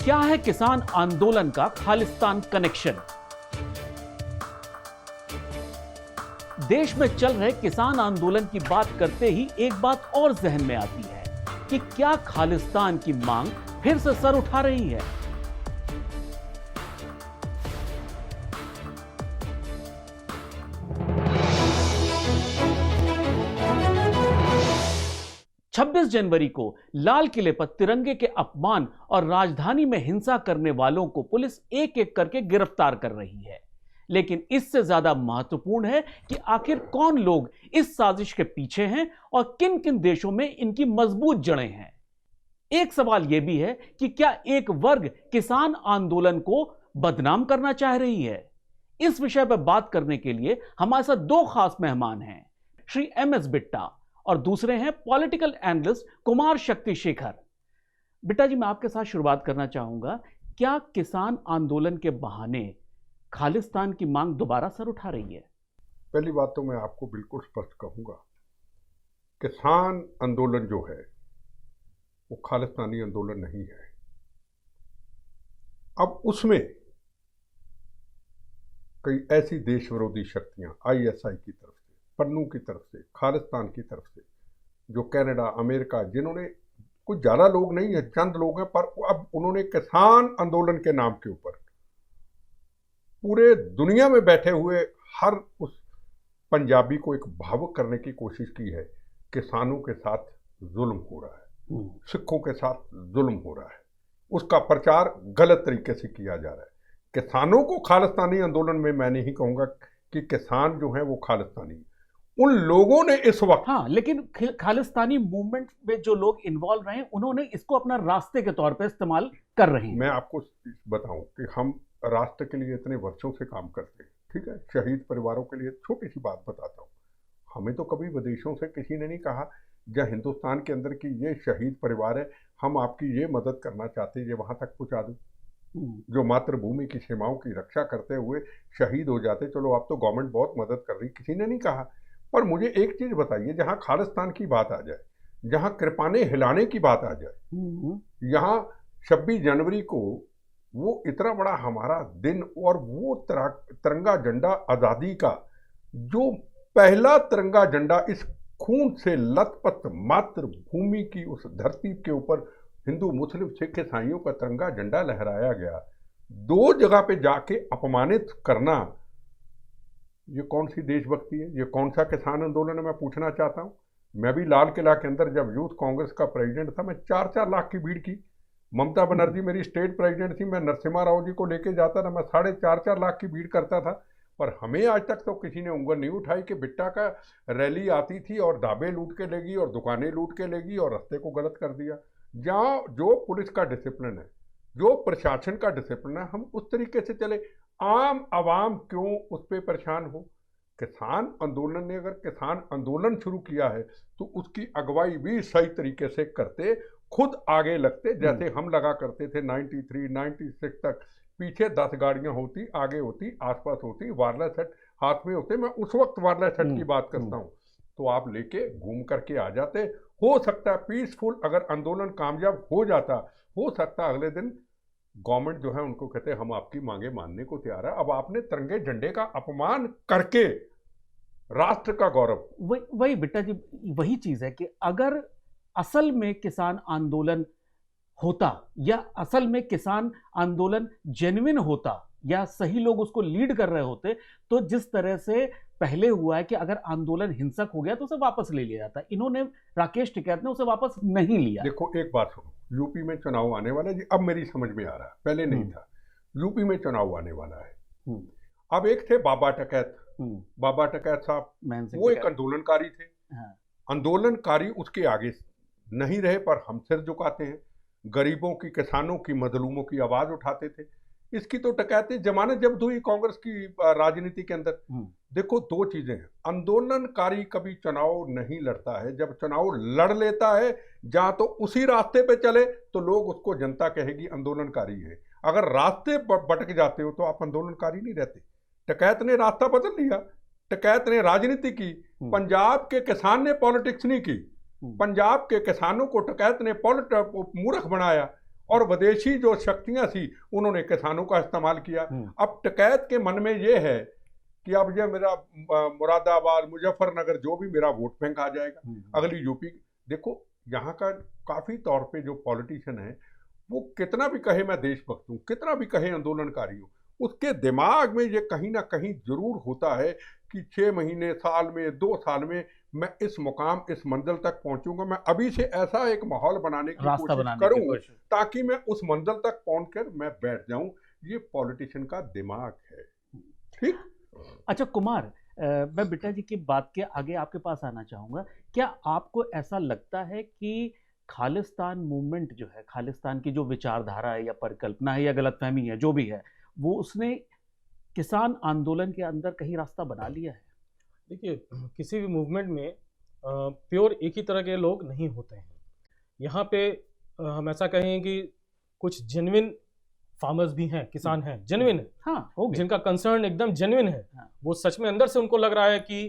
क्या है किसान आंदोलन का खालिस्तान कनेक्शन? देश में चल रहे किसान आंदोलन की बात करते ही एक बात और जहन में आती है कि क्या खालिस्तान की मांग फिर से सर उठा रही है? छब्बीस जनवरी को लाल किले पर तिरंगे के अपमान और राजधानी में हिंसा करने वालों को पुलिस एक एक करके गिरफ्तार कर रही है। लेकिन इससे ज्यादा महत्वपूर्ण है कि आखिर कौन लोग इस साजिश के पीछे हैं और किन किन देशों में इनकी मजबूत जड़ें हैं। एक सवाल यह भी है कि क्या एक वर्ग किसान आंदोलन को बदनाम करना चाह रही है? इस विषय पर बात करने के लिए हमारे साथ दो खास मेहमान हैं, श्री एम.एस. बिट्टा और दूसरे हैं पॉलिटिकल एनालिस्ट कुमार शक्ति शेखर। बिट्टा जी, मैं आपके साथ शुरुआत करना चाहूंगा। क्या किसान आंदोलन के बहाने खालिस्तान की मांग दोबारा सर उठा रही है? पहली बात तो मैं आपको बिल्कुल स्पष्ट कहूंगा, किसान आंदोलन जो है वो खालिस्तानी आंदोलन नहीं है। अब उसमें कई ऐसी देश विरोधी शक्तियां आईएसआई की तरफ से, पन्नू की तरफ से, खालिस्तान की तरफ से, जो कनाडा, अमेरिका, जिन्होंने कुछ ज़्यादा लोग नहीं है, चंद लोग हैं, पर अब उन्होंने किसान आंदोलन के नाम के ऊपर पूरे दुनिया में बैठे हुए हर उस पंजाबी को एक भावुक करने की कोशिश की है। किसानों के साथ जुल्म हो रहा है, सिखों के साथ जुल्म हो रहा है, उसका प्रचार गलत तरीके से किया जा रहा है। किसानों को खालिस्तानी आंदोलन में मैं नहीं कहूँगा कि किसान जो है वो खालिस्तानी, उन लोगों ने इस वक्त, हाँ, लेकिन खालिस्तानी मूवमेंट में जो लोग इन्वॉल्व रहे उन्होंने इसको अपना रास्ते के तौर पे इस्तेमाल कर रहे हैं। मैं आपको बताऊं कि हम राष्ट्र के लिए इतने वर्षों से काम करते हैं, ठीक है। शहीद परिवारों के लिए छोटी सी बात बताता हूं, हमें तो कभी विदेशों से किसी ने नहीं कहा या हिंदुस्तान के अंदर की ये शहीद परिवार है, हम आपकी ये मदद करना चाहते हैं, ये वहां तक पहुंचा दो। जो मातृभूमि की सीमाओं की रक्षा करते हुए शहीद हो जाते, चलो आप तो गवर्नमेंट बहुत मदद कर रही, किसी ने नहीं कहा। पर मुझे एक चीज बताइए, जहां खालिस्तान की बात आ जाए, जहां कृपाने हिलाने की बात आ जाए, यहाँ 26 जनवरी को वो इतना बड़ा हमारा दिन, और वो तिरंगा झंडा आजादी का, जो पहला तिरंगा झंडा इस खून से लथपथ मातृभूमि की उस धरती के ऊपर हिंदू, मुस्लिम, सिख, ईसाइयों का तिरंगा झंडा लहराया गया, दो जगह पे जाके अपमानित करना, ये कौन सी देशभक्ति है? ये कौन सा किसान आंदोलन है? मैं पूछना चाहता हूँ। मैं भी लाल किला के अंदर जब यूथ कांग्रेस का प्रेसिडेंट था, मैं 4-4 लाख की भीड़ की। ममता बनर्जी मेरी स्टेट प्रेसिडेंट थी, मैं नरसिम्हा राव जी को लेके जाता था, मैं 4.5 लाख की भीड़ करता था। पर हमें आज तक तो किसी ने उंगल नहीं उठाई कि बिट्टा का रैली आती थी और ढाबे लूट के लेगी और दुकानें लूट के लेगी और रास्ते को गलत कर दिया। जहाँ जो पुलिस का डिसिप्लिन है, जो प्रशासन का डिसिप्लिन है, हम उस तरीके से चले। आम आवाम क्यों उस पर परेशान हो? किसान आंदोलन ने अगर किसान आंदोलन शुरू किया है तो उसकी अगुवाई भी सही तरीके से करते, खुद आगे लगते, जैसे हम लगा करते थे 93, 96 तक। पीछे 10 गाड़ियां होती, आगे होती, आसपास होती, वायरलेस सेट हाथ में होते। मैं उस वक्त वायरलेस सेट की बात करता हूँ, तो आप लेके घूम करके आ जाते। हो सकता है पीसफुल अगर आंदोलन कामयाब हो जाता, हो सकता अगले दिन गवर्नमेंट जो है उनको कहते हम आपकी मांगे मानने को तैयार है। अब आपने तिरंगे झंडे का अपमान करके राष्ट्र का गौरव, वही बिट्टा जी, वही चीज है कि अगर असल में किसान आंदोलन होता या असल में किसान आंदोलन जेन्युइन होता या सही लोग उसको लीड कर रहे होते, तो जिस तरह से पहले हुआ है कि अगर आंदोलन हिंसक हो गया तो उसे वापस ले लिया जाता। इन्होंने, राकेश टिकैत ने उसे वापस नहीं लिया। देखो एक बात सुनो, यूपी में चुनाव आने वाला है जी, अब मेरी समझ में आ रहा है, पहले नहीं था। यूपी में चुनाव आने वाला है। अब एक थे बाबा टिकैत, बाबा टिकैत साहब, वो एक आंदोलनकारी थे। आंदोलनकारी उसके आगे नहीं रहे, पर हम सिर झुकाते हैं, गरीबों की, किसानों की, मजलूमों की आवाज उठाते थे। इसकी तो टकैती जमानत जब्त हुई कांग्रेस की राजनीति के अंदर। देखो दो चीजें हैं, आंदोलनकारी कभी चुनाव नहीं लड़ता है, जब चुनाव लड़ लेता है जहां तो उसी रास्ते पे चले तो लोग उसको, जनता कहेगी आंदोलनकारी है। अगर रास्ते भटक जाते हो तो आप आंदोलनकारी नहीं रहते। टकैत ने रास्ता बदल लिया, टकैत ने राजनीति की, पंजाब के किसान ने पॉलिटिक्स नहीं की, पंजाब के किसानों को टकैत ने मूर्ख बनाया और विदेशी जो शक्तियां थी उन्होंने किसानों का इस्तेमाल किया। अब डकैत के मन में ये है कि अब ये मेरा मुरादाबाद, मुजफ्फरनगर, जो भी मेरा वोट बैंक आ जाएगा, अगली यूपी। देखो यहाँ का काफी तौर पे जो पॉलिटिशियन है वो कितना भी कहे मैं देशभक्त हूँ, कितना भी कहे आंदोलनकारी हूँ, उसके दिमाग में ये कहीं ना कहीं जरूर होता है कि 6 महीने, साल में, 2 साल में मैं इस मुकाम, इस मंजिल तक पहुंचूंगा। मैं अभी से ऐसा एक माहौल बनाने की कोशिश करूं ताकि मैं उस मंजिल तक पहुंचकर मैं बैठ जाऊं। ये पॉलिटिशियन का दिमाग है। ठीक। अच्छा कुमार, मैं बिट्टा जी की बात के आगे आपके पास आना चाहूंगा। क्या आपको ऐसा लगता है कि खालिस्तान मूवमेंट जो है, खालिस्तान की जो विचारधारा है या परिकल्पना है या गलतफहमी है, जो भी है, वो उसने किसान आंदोलन के अंदर कहीं रास्ता बना लिया है? देखिए, किसी भी मूवमेंट में प्योर एक ही तरह के लोग नहीं होते हैं। यहाँ पे हम ऐसा कहें कि कुछ जेन्युइन फार्मर्स भी हैं, किसान हैं, जेन्युइन है, हाँ, जिनका कंसर्न एकदम जेन्युइन है। हाँ। वो सच में अंदर से उनको लग रहा है कि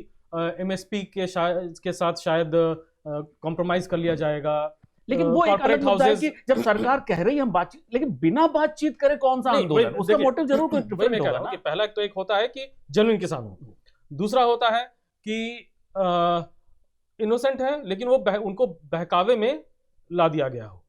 एमएसपी के साथ शायद कॉम्प्रोमाइज कर लिया जाएगा। लेकिन वो एक अलग मुद्दा है कि जब सरकार कह रही है हम बातचीत, लेकिन बिना बातचीत करे कौन सा आंदोलन, उसका मोटिव जरूर कोई डिफरेंट होगा ना। पहला तो एक होता है कि जेन्युइन किसान हो, दूसरा होता है कि इनोसेंट है लेकिन वो उनको बहकावे में ला दिया गया हो,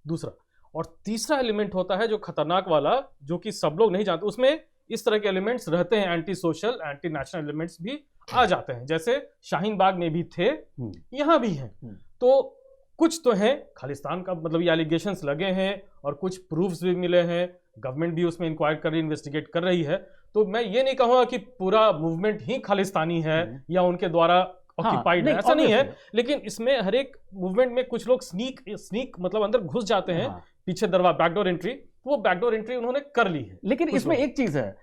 दूसरा। और तीसरा एलिमेंट होता है जो खतरनाक वाला, जो कि सब लोग नहीं जानते। उसमें इस तरह के एलिमेंट्स रहते हैं, anti social, anti national elements भी आ जाते हैं, जैसे शाहीन बाग में भी थे, यहां भी हैं। तो कुछ तो है खालिस्तान का, मतलब ये एलिगेशंस लगे हैं और कुछ प्रूफ्स भी मिले हैं, गवर्नमेंट भी उसमें इंक्वायर कर रही, इन्वेस्टिगेट कर रही है। तो मैं ये नहीं कहूँगा कि पूरा मूवमेंट ही खालिस्तानी है या उनके द्वारा ऑक्यूपाइड है, ऐसा नहीं है। लेकिन इसमें हर एक मूवमेंट में कुछ लोग स्नीक मतलब अंदर घुस जाते हैं, पीछे दरवाजा, बैकडोर एंट्री, वो बैकडोर एंट्री उन्होंने कर ली है। लेकिन इसमें एक चीज है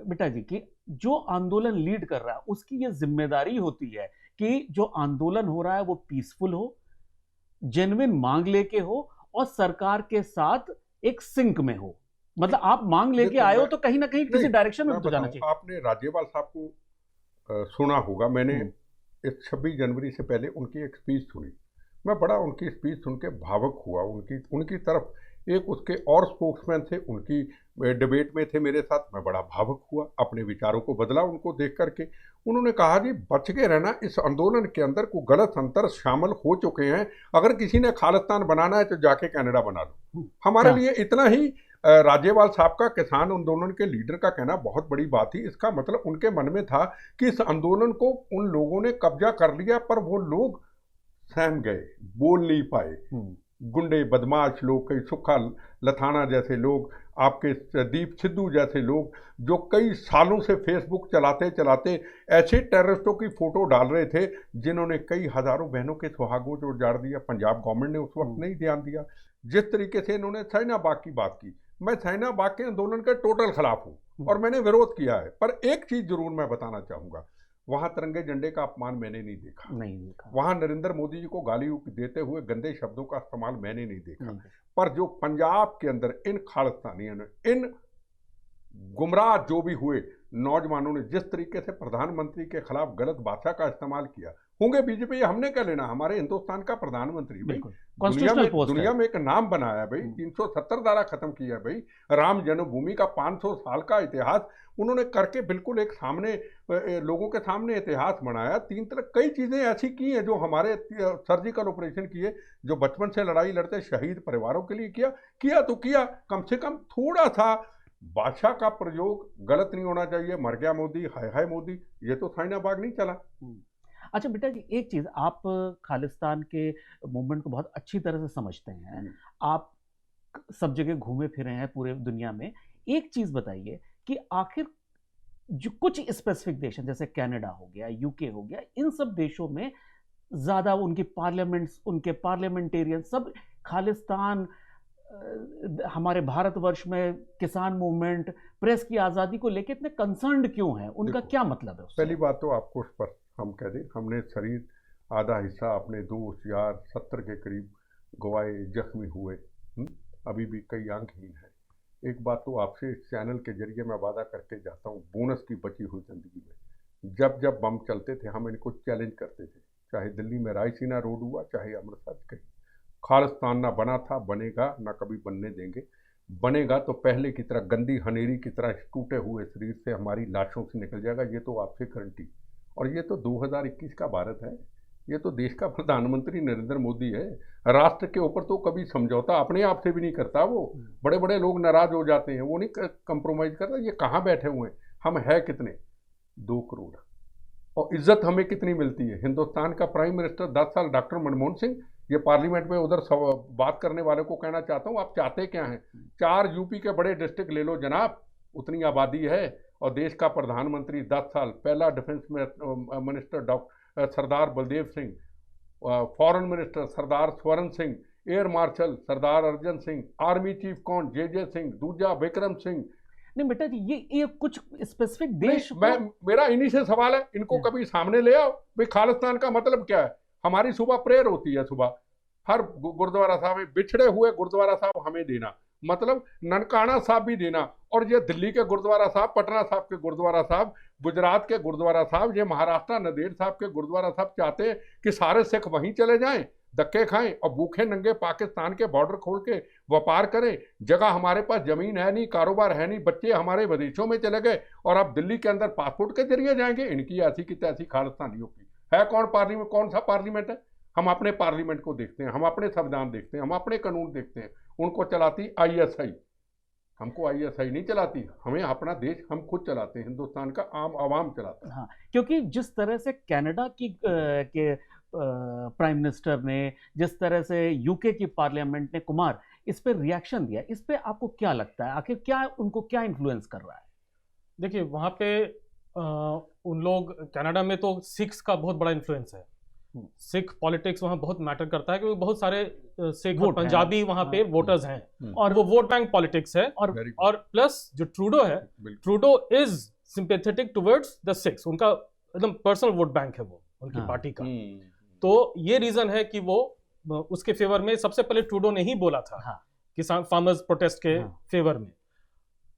बेटा जी कि जो आंदोलन लीड कर रहा है उसकी ये जिम्मेदारी होती है कि जो आंदोलन हो रहा है वो पीसफुल हो, जेन्युइन मांग लेके हो और सरकार के साथ एक सिंक में हो। मतलब आप मांग लेके आए हो तो कहीं ना कहीं किसी डायरेक्शन में तो जाना चाहिए। आपने राज्यपाल साहब को सुना होगा, मैंने इस 26 जनवरी से पहले उनकी एक स्पीच सुनी। मैं बड़ा उनकी स्पीच सुन के भावुक हुआ। उनकी तरफ एक उसके और स्पोक्समैन थे, उनकी डिबेट में थे मेरे साथ, मैं बड़ा भावुक हुआ, अपने विचारों को बदला उनको देख करके। उन्होंने कहा जी बच के रहना, इस आंदोलन के अंदर कोई गलत अंतर शामिल हो चुके हैं, अगर किसी ने खालिस्तान बनाना है तो जाके कनाडा बना लो। हमारे लिए इतना ही राज्यपाल साहब का किसान आंदोलन के लीडर का कहना बहुत बड़ी बात थी। इसका मतलब उनके मन में था कि इस आंदोलन को उन लोगों ने कब्जा कर लिया, पर वो लोग सहम गए, बोल नहीं पाए। गुंडे, बदमाश लोग, कई सुखा लथाना जैसे लोग, आपके दीप सिद्धू जैसे लोग, जो कई सालों से फेसबुक चलाते चलाते ऐसे टेररिस्टों की फोटो डाल रहे थे जिन्होंने कई हजारों बहनों के सुहागों को उजाड़ दिया। पंजाब गवर्नमेंट ने उस वक्त नहीं ध्यान दिया। जिस तरीके से इन्होंने शाहीन बाग की बात की, मैं शाहीन बाग के आंदोलन के टोटल खिलाफ हूँ और मैंने विरोध किया है, पर एक चीज जरूर मैं बताना चाहूंगा, वहां तिरंगे झंडे का अपमान मैंने नहीं देखा। वहां नरेंद्र मोदी जी को गाली देते हुए गंदे शब्दों का इस्तेमाल मैंने नहीं देखा। पर जो पंजाब के अंदर इन खालिस्तानियों ने, इन गुमराह जो भी हुए नौजवानों ने जिस तरीके से प्रधानमंत्री के खिलाफ गलत भाषा का इस्तेमाल किया, होंगे बीजेपी, हमने क्या लेना, हमारे हिंदुस्तान का प्रधानमंत्री भाई, दुनिया में एक नाम बनाया भाई, 370 धारा खत्म किया भाई, राम जन्मभूमि का 500 साल का इतिहास उन्होंने करके बिल्कुल एक सामने लोगों के सामने इतिहास बनाया। 3 तरह कई चीजें ऐसी की हैं जो हमारे सर्जिकल ऑपरेशन किए, जो बचपन से लड़ाई लड़ते शहीद परिवारों के लिए किया तो किया, कम से कम थोड़ा सा भाषा का प्रयोग गलत नहीं होना चाहिए। मर गया मोदी, हाय हाय मोदी, ये तो शाहीन बाग नहीं चला। अच्छा बेटा जी, एक चीज, आप खालिस्तान के मूवमेंट को बहुत अच्छी तरह से समझते हैं, आप सब जगह घूमे फिरे हैं पूरे दुनिया में। एक चीज बताइए कि आखिर जो कुछ स्पेसिफिक देश हैं जैसे कनाडा हो गया, यूके हो गया, इन सब देशों में ज्यादा उनकी पार्लियामेंट्स, उनके पार्लियामेंटेरियन सब खालिस्तान, हमारे भारतवर्ष में किसान मूवमेंट, प्रेस की आजादी को लेकर इतने कंसर्न्ड क्यों हैं? उनका क्या मतलब है? पहली बात तो आपको स्पष्ट हम कह दें, हमने शरीर आधा हिस्सा अपने दोस्त यार 70 के करीब गवाए, जख्मी हुए, अभी भी कई अंगहीन है। एक बात तो आपसे इस चैनल के जरिए मैं वादा करके जाता हूँ, बोनस की बची हुई जिंदगी में जब जब बम चलते थे हम इनको चैलेंज करते थे, चाहे दिल्ली में रायसीना रोड हुआ, चाहे अमृतसर, कहीं खालिस्तान ना बना था, बनेगा ना, कभी बनने देंगे। बनेगा तो पहले की तरह गंदी हनेरी की तरह टूटे हुए शरीर से हमारी लाशों से निकल जाएगा, ये तो आपसे गारंटी। और ये तो 2021 का भारत है, ये तो देश का प्रधानमंत्री नरेंद्र मोदी है। राष्ट्र के ऊपर तो कभी समझौता अपने आप से भी नहीं करता वो। बड़े बड़े लोग नाराज हो जाते हैं, वो नहीं कंप्रोमाइज करता। ये कहाँ बैठे हुए हैं, हम है कितने, 2 करोड़। और इज्जत हमें कितनी मिलती है। हिंदुस्तान का प्राइम मिनिस्टर 10 साल डॉक्टर मनमोहन सिंह, ये पार्लियामेंट में उधर बात करने वाले को कहना चाहता हूँ, आप चाहते क्या हैं? 4 यूपी के बड़े डिस्ट्रिक्ट ले लो जनाब, उतनी आबादी है। और देश का प्रधानमंत्री 10 साल, पहला डिफेंस मिनिस्टर डॉक्टर सरदार बलदेव सिंह, फॉरेन मिनिस्टर सरदार स्वर्ण सिंह, एयर मार्शल सरदार अर्जन सिंह, आर्मी चीफ कौन, जे सिंह, दूजा विक्रम सिंह। नहीं बेटा जी, ये कुछ स्पेसिफिक देश मेरा इन्हीं से सवाल है, इनको कभी सामने ले आओ भाई। खालिस्तान का मतलब क्या है? हमारी सुबह प्रेयर होती है, सुबह हर गुरुद्वारा साहब में, बिछड़े हुए गुरुद्वारा साहब हमें देना, मतलब ननकाना साहब भी देना। और ये दिल्ली के गुरुद्वारा साहब, पटना साहब के गुरुद्वारा साहब, गुजरात के गुरुद्वारा साहब, ये महाराष्ट्र नंदेड़ साहब के गुरुद्वारा साहब चाहते हैं कि सारे सिख वहीं चले जाएं, धक्के खाएं और भूखे नंगे पाकिस्तान के बॉर्डर खोल के व्यापार करें। जगह हमारे पास जमीन है नहीं, कारोबार है नहीं, बच्चे हमारे विदेशों में चले गए और अब दिल्ली के अंदर पासपोर्ट के जरिए जाएंगे। इनकी ऐसी की तैसी खालिस्तानियों की है कौन पार्लियामेंट? कौन सा पार्लियामेंट है? हम अपने पार्लियामेंट को देखते हैं, हम अपने संविधान देखते हैं, हम अपने कानून देखते हैं। उनको चलाती ISI, हमको ISI नहीं चलाती। हमें अपना देश हम खुद चलाते हैं, हिंदुस्तान का आम आवाम चलाता है। हाँ, क्योंकि जिस तरह से कनाडा के प्राइम मिनिस्टर ने, जिस तरह से UK की पार्लियामेंट ने कुमार इस पे रिएक्शन दिया, इस पे आपको क्या लगता है? आखिर क्या उनको क्या इन्फ्लुएंस कर रहा है? देखिए, वहाँ पे उन लोग, कनाडा में तो सिख्स का बहुत बड़ा इन्फ्लुएंस है। सिख पॉलिटिक्स वहाँ बहुत मैटर करता है, क्योंकि बहुत सारे सिख और पंजाबी वहाँ पे वोटर्स हैं और वो वोट बैंक पॉलिटिक्स है। और प्लस जो ट्रूडो है, Trudeau is sympathetic towards the Sikhs, उनका एकदम पर्सनल वोट बैंक है वो, उनकी पार्टी का। तो ये रीजन है कि वो उसके फेवर में सबसे पहले ट्रूडो ने ही बोला था, किसान फार्मर्स प्रोटेस्ट के फेवर में।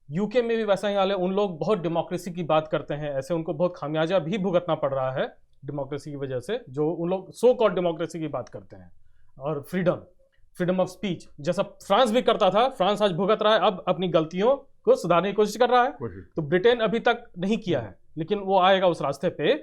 यूके में भी वैसा ही हाल है, उन लोग बहुत डेमोक्रेसी की बात करते हैं, ऐसे उनको बहुत खामियाजा भी भुगतना पड़ रहा है डेमोक्रेसी की वजह से, जो उन लोग सो कॉल्ड डेमोक्रेसी की बात करते हैं। और फ्रीडम ऑफ स्पीच जैसा फ्रांस भी करता था, फ्रांस आज भुगत रहा है, अब अपनी गलतियों को सुधारने की कोशिश कर रहा है। तो ब्रिटेन अभी तक नहीं किया है, लेकिन वो आएगा उस रास्ते पे।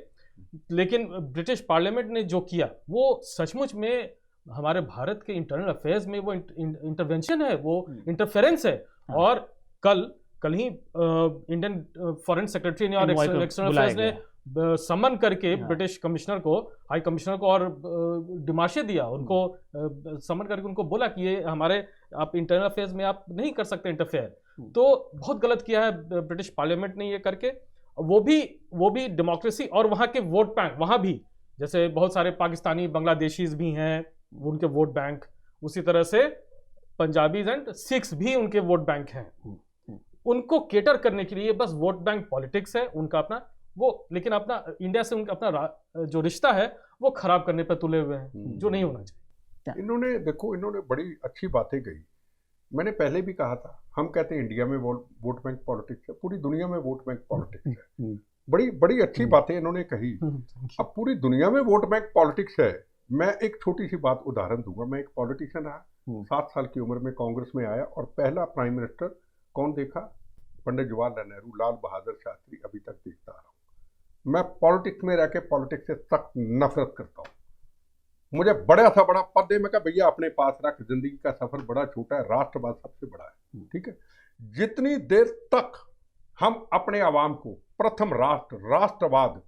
लेकिन ब्रिटिश पार्लियामेंट ने जो किया वो सचमुच में हमारे भारत के इंटरनल अफेयर्स में वो इंटरवेंशन है, वो इंटरफेरेंस है। और कल ही इंडियन फॉरेन सेक्रेटरी ने और एक्सटर्नल अफेयर्स ने समन करके ब्रिटिश कमिश्नर को, हाई कमिश्नर को, और डिमाशे दिया उनको, समन करके उनको बोला कि ये हमारे, आप इंटरनल अफेयर्स में आप नहीं कर सकते इंटरफेयर। तो बहुत गलत किया है ब्रिटिश पार्लियामेंट ने ये करके। वो भी डेमोक्रेसी और वहाँ के वोट बैंक, वहाँ भी जैसे बहुत सारे पाकिस्तानी बांग्लादेशीज भी हैं, उनके वोट बैंक, उसी तरह से पंजाबीज एंड सिख्स भी उनके वोट बैंक हैं। उनको केटर करने के लिए बस वोट बैंक पॉलिटिक्स है उनका अपना वो, लेकिन अपना इंडिया से उनका अपना जो रिश्ता है वो खराब करने पर तुले हुए हैं, जो नहीं होना चाहिए। इन्होंने बड़ी अच्छी बातें कही। मैंने पहले भी कहा था, हम कहते हैं इंडिया में वोट बैंक पॉलिटिक्स है, पूरी दुनिया में वोट बैंक पॉलिटिक्स है। बड़ी बड़ी अच्छी बातें इन्होंने कही। अब पूरी दुनिया में वोट बैंक पॉलिटिक्स है। मैं एक छोटी सी बात उदाहरण दूंगा। मैं एक पॉलिटिशियन रहा, 7 साल की उम्र में कांग्रेस में आया और पहला प्राइम मिनिस्टर कौन देखा? पंडित जवाहरलाल नेहरू, लाल बहादुर शास्त्री, अभी तक देखता रहा हूँ। मैं पॉलिटिक्स में रह के पॉलिटिक्स से सख्त नफरत करता हूँ। मुझे बड़ा सा बड़ा पद दे, मैं कहा भैया अपने पास रख, जिंदगी का सफर बड़ा छोटा है, राष्ट्रवाद सबसे बड़ा है, ठीक है। जितनी देर तक हम अपने आवाम को प्रथम राष्ट्रवाद,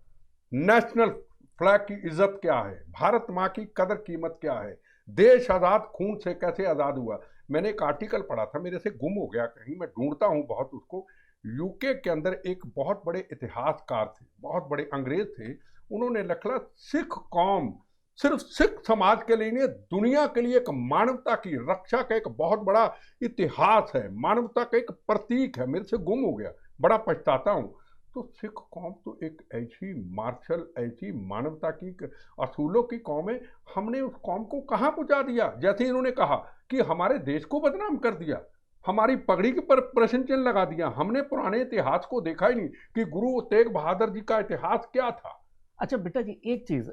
नेशनल फ्लैग की इज्जत क्या है, भारत माँ की कदर कीमत क्या है, देश आजाद खून से कैसे आजाद हुआ। मैंने एक आर्टिकल पढ़ा था, मेरे से गुम हो गया कहीं, मैं ढूंढता हूँ बहुत उसको। यूके के अंदर एक बहुत बड़े इतिहासकार थे, बहुत बड़े अंग्रेज थे, उन्होंने लिखा सिख कौम सिर्फ सिख समाज के लिए नहीं, दुनिया के लिए एक मानवता की रक्षा का एक बहुत बड़ा इतिहास है, मानवता का एक प्रतीक है। मेरे से गुम हो गया, बड़ा पछताता हूँ। तो सिख कौम तो एक ऐसी मार्शल, ऐसी मानवता की असूलों की कौम है। हमने उस कौम को कहाँ पहुँचा दिया? जैसे इन्होंने कहा कि हमारे देश को बदनाम कर दिया, हमारी पगड़ी के पर प्रश्न चिन्ह लगा दिया। हमने पुराने इतिहास को देखा ही नहीं कि गुरु तेग बहादुर जी का इतिहास क्या था। अच्छा बेटा जी, एक चीज,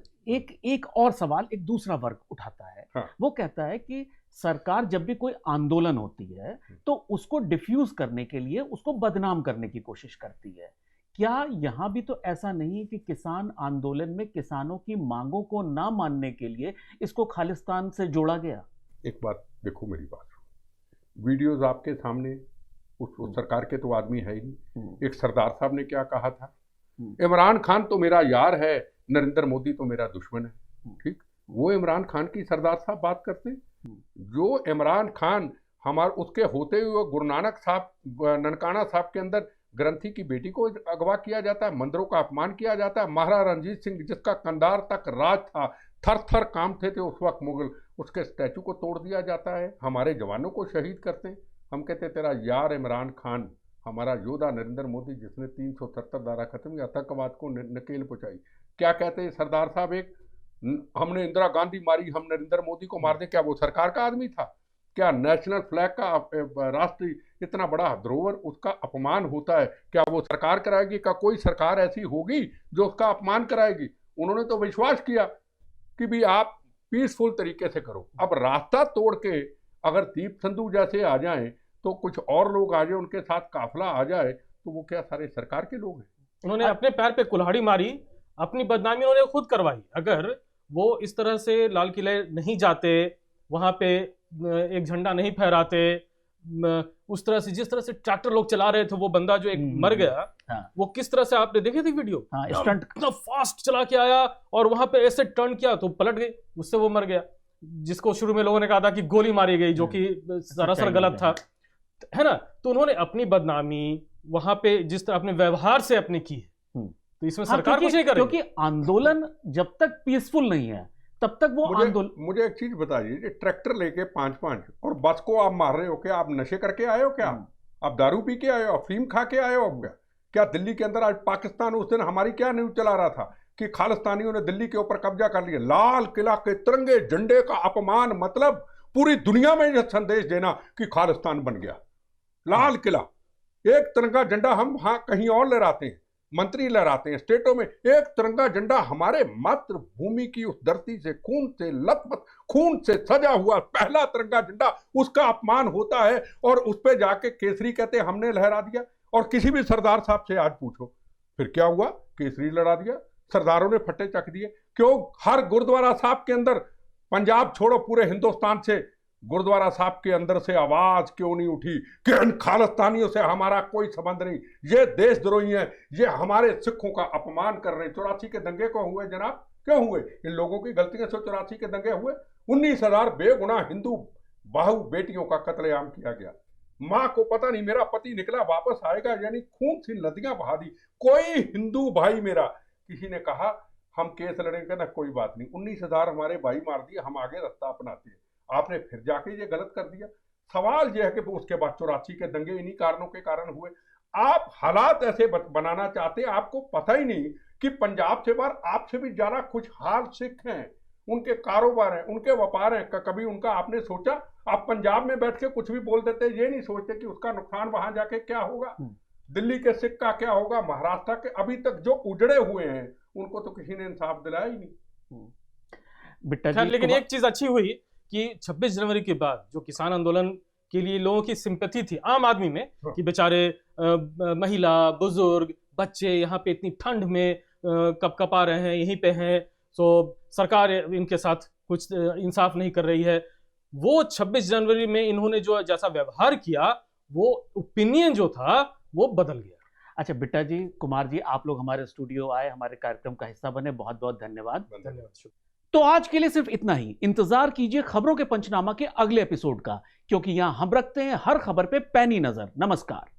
एक और सवाल एक दूसरा वर्ग उठाता है। हाँ। वो कहता है कि सरकार जब भी कोई आंदोलन होती है तो उसको डिफ्यूज करने के लिए उसको बदनाम करने की कोशिश करती है। क्या यहाँ भी तो ऐसा नहीं है कि किसान आंदोलन में किसानों की मांगों को ना मानने के लिए इसको खालिस्तान से जोड़ा गया? एक बात देखो, मेरी बात सुनो, वीडियोज आपके सामने, उस सरकार के तो आदमी है ही नहीं। एक सरदार साहब ने क्या कहा था, इमरान खान तो मेरा यार है, नरेंद्र मोदी तो मेरा दुश्मन है। ठीक, वो इमरान खान की सरदार साहब बात करते हैं। जो इमरान खान हमारे उसके होते हुए गुरु नानक साहब, ननकाना साहब के अंदर ग्रंथी की बेटी को अगवा किया जाता है, मंदिरों का अपमान किया जाता है। महाराजा रणजीत सिंह जिसका कंधार तक राज था, थर थर कांपते थे उस वक्त मुगल, उसके स्टैचू को तोड़ दिया जाता है। हमारे जवानों को शहीद करते हैं। हम कहते तेरा यार इमरान खान, हमारा योद्धा नरेंद्र मोदी जिसने 370 धारा खत्म की, आतंकवाद को नकेल पहुंचाई। क्या कहते हैं सरदार साहब, एक हमने इंदिरा गांधी मारी, हम नरेंद्र मोदी को मार दें। क्या वो सरकार का आदमी था? क्या नेशनल फ्लैग का, राष्ट्रीय इतना बड़ा धरोहर, उसका अपमान होता है? क्या वो सरकार कराएगी? क्या कोई सरकार ऐसी होगी जो उसका अपमान कराएगी? उन्होंने तो विश्वास किया कि भी आप पीसफुल तरीके से करो। अब रास्ता तोड़ के अगर दीप संधू जैसे आ जाएं, तो कुछ और लोग आ जाए, उनके साथ काफिला आ जाए, तो वो क्या सारे सरकार के लोग हैं? उन्होंने अपने पैर पे कुल्हाड़ी मारी, अपनी बदनामी उन्होंने खुद करवाई। अगर वो इस तरह से लाल किले नहीं जाते, वहां पे एक झंडा नहीं फहराते, उस तरह से जिस तरह से ट्रैक्टर लोग चला रहे थे, वो बंदा जो एक मर गया, हाँ। वो किस तरह से आपने देखी थी वीडियो? हाँ, स्टंट इतना फास्ट चला के आया और वहां पे ऐसे टर्न किया तो पलट गई, उससे वो मर गया। जिसको शुरू में लोगों ने कहा था कि गोली मारी गई, जो कि सरासर गलत था, है ना। तो उन्होंने अपनी बदनामी वहां पे जिस तरह अपने व्यवहार से अपनी की है, तो इसमें सरकार कुछ नहीं करेगी। क्योंकि आंदोलन जब तक पीसफुल नहीं है तब तक वो आंदोलन। मुझे एक चीज बताइए, ट्रैक्टर लेके 5-5 और बस को आप मार रहे हो, क्या आप नशे करके आए हो? क्या आप दारू पी के आए हो? अफीम खा के आए हो? क्या दिल्ली के अंदर आज पाकिस्तान, उस दिन हमारी क्या न्यूज चला रहा था कि खालिस्तानियों ने दिल्ली के ऊपर कब्जा कर लिया। लाल किला के तिरंगे झंडे का अपमान, मतलब पूरी दुनिया में यह संदेश देना कि खालिस्तान बन गया। लाल किला, एक तिरंगा झंडा हम हाँ कहीं और लहराते हैं, मंत्री लहराते हैं स्टेटों में, एक तिरंगा झंडा हमारे मातृभूमि की उस धरती से खून से लथपथ, खून से सजा हुआ पहला तिरंगा झंडा, उसका अपमान होता है और उस पर जाके केसरी कहते हमने लहरा दिया। और किसी भी सरदार साहब से आज पूछो फिर क्या हुआ, केसरी लहरा दिया, सरदारों ने फट्टे चक दिए। क्यों हर गुरुद्वारा साहब के अंदर, पंजाब छोड़ो पूरे हिंदुस्तान से गुरुद्वारा साहब के अंदर से आवाज क्यों नहीं उठी कि इन खालिस्तानियों से हमारा कोई संबंध नहीं, ये देशद्रोही हैं, ये हमारे सिखों का अपमान कर रहे हैं। 84 के दंगे को हुए जनाब, क्यों हुए? इन लोगों की गलतियों से 84 के दंगे हुए। 19,000 बेगुनाह हिंदू बहू बेटियों का कत्लेआम किया गया। माँ को पता नहीं मेरा पति निकला वापस आएगा, यानी खून सी नदियां बहा दी। कोई हिंदू भाई मेरा, किसी ने कहा हम केस लड़ेंगे ना, कोई बात नहीं, 19,000 हमारे भाई मार दिए, हम आगे रास्ता अपनाते हैं। आपने फिर जाके ये गलत कर दिया। सवाल यह है कि उसके बाद 84 के दंगे इन्हीं कारणों के कारण हुए। आप हालात ऐसे बनाना चाहते हैं, आपको पता ही नहीं कि पंजाब से बाहर आपसे भी ज्यादा खुशहाल सिख हैं, उनके कारोबार हैं, उनके व्यापार हैं। कभी उनका आपने सोचा? आप पंजाब में बैठ के कुछ भी बोल देते, ये नहीं सोचते कि उसका नुकसान वहां जाके क्या होगा, दिल्ली के सिख का क्या होगा, महाराष्ट्र के अभी तक जो उजड़े हुए हैं उनको तो किसी ने इंसाफ दिलाया ही नहीं। बिट्टा जी, लेकिन एक चीज अच्छी हुई कि 26 जनवरी के बाद जो किसान आंदोलन के लिए लोगों की सिंपैथी थी आम आदमी में, कि बेचारे महिला, बुजुर्ग, बच्चे यहाँ पे इतनी ठंड में कपकपा रहे हैं, यहीं पे हैं, तो सरकार इनके साथ कुछ इंसाफ नहीं कर रही है। वो 26 जनवरी में इन्होंने जो जैसा व्यवहार किया, वो ओपिनियन जो था वो बदल गया। अच्छा बिट्टा जी, कुमार जी, आप लोग हमारे स्टूडियो आए, हमारे कार्यक्रम का हिस्सा बने, बहुत बहुत धन्यवाद। धन्यवाद। तो आज के लिए सिर्फ इतना ही। इंतजार कीजिए खबरों के पंचनामा के अगले एपिसोड का, क्योंकि यहां हम रखते हैं हर खबर पे पैनी नजर। नमस्कार।